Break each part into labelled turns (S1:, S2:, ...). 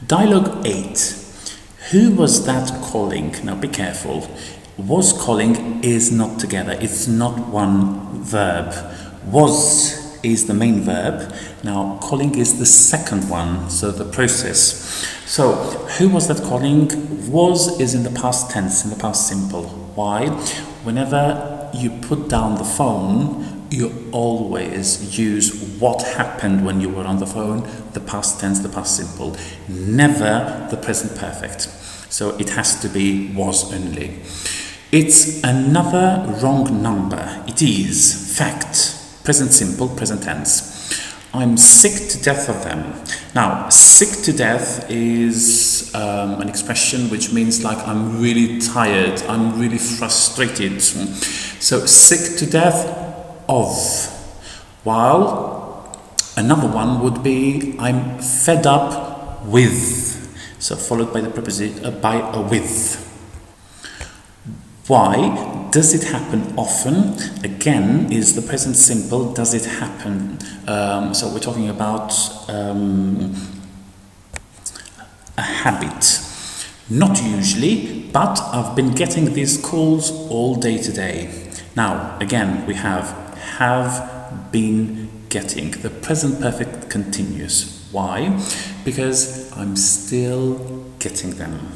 S1: Dialogue 8. Who was that calling? Now be careful. Was calling is not together. It's not one verb. Was is the main verb. Now calling is the second one, so the process. So who was that calling? Was is in the past tense, in the past simple. Why? Whenever you put down the phone, you always use what happened when you were on the phone, the past tense, the past simple, never the present perfect. So it has to be was only. It's another wrong number. It is fact, present simple, present tense. I'm sick to death of them. Now, sick to death is an expression which means like I'm really tired, I'm really frustrated. So sick to death of, while another one would be I'm fed up with, so followed by the preposition by a with. Why does it happen often? Again, is the present simple, does it happen? So we're talking about a habit. Not usually, but I've been getting these calls all day today. Now, again, we have been getting. The present perfect continuous. Why? Because I'm still getting them.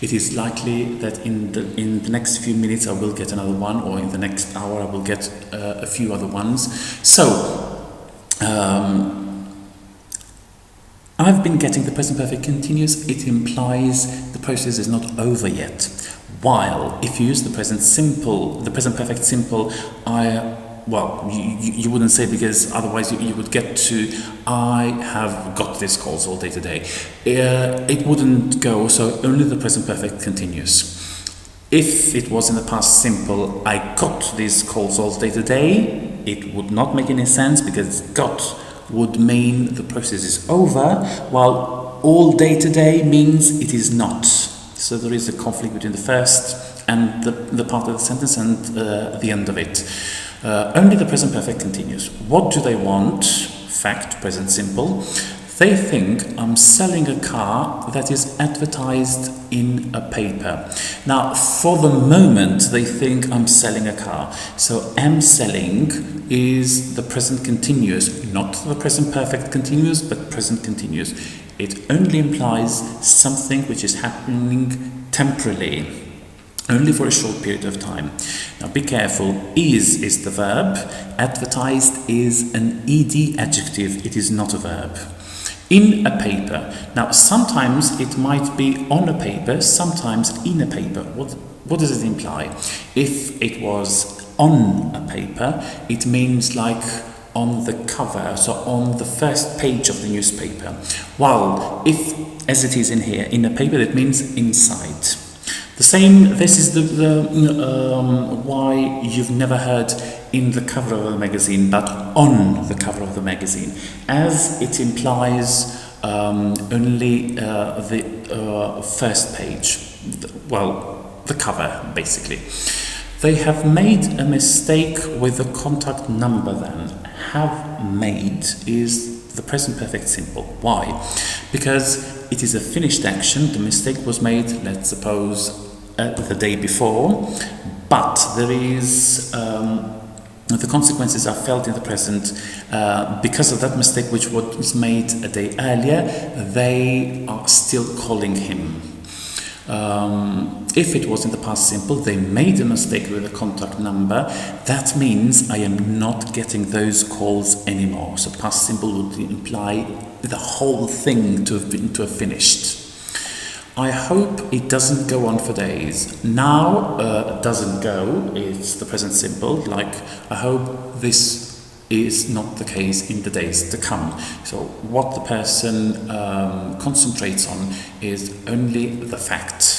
S1: It is likely that in the next few minutes I will get another one, or in the next hour I will get a few other ones. So, I've been getting the present perfect continuous. It implies the process is not over yet. While if you use the present simple, the present perfect simple, you wouldn't say, because otherwise you would get to I have got these calls all day today. It wouldn't go, so only the present perfect continuous. If it was in the past simple, I got these calls all day today, it would not make any sense, because got would mean the process is over, while all day today means it is not. So there is a conflict between the first and the part of the sentence and the end of it. Only the present perfect continuous. What do they want? Fact, present simple. They think I'm selling a car that is advertised in a paper. Now, for the moment, they think I'm selling a car. So am selling is the present continuous, not the present perfect continuous, but present continuous. It only implies something which is happening temporarily, only for a short period of time. Now be careful, is the verb, advertised is an ed adjective, it is not a verb. In a paper. Now sometimes it might be on a paper, sometimes in a paper. What does it imply? If it was on a paper, it means like on the cover, so on the first page of the newspaper. While if, as it is in here, in a paper, it means inside. The same, this is the why you've never heard in the cover of a magazine, but on the cover of the magazine, as it implies only the first page, the cover, basically. They have made a mistake with the contact number then. Have made is the present perfect simple. Why? Because it is a finished action. The mistake was made, let's suppose, the day before, but there is the consequences are felt in the present because of that mistake which was made a day earlier. They are still calling him. If it was in the past simple, they made a mistake with the contact number. That means I am not getting those calls anymore. So past simple would imply the whole thing to have finished. I hope it doesn't go on for days. Now doesn't go, it's the present simple, like I hope this is not the case in the days to come. So what the person concentrates on is only the fact.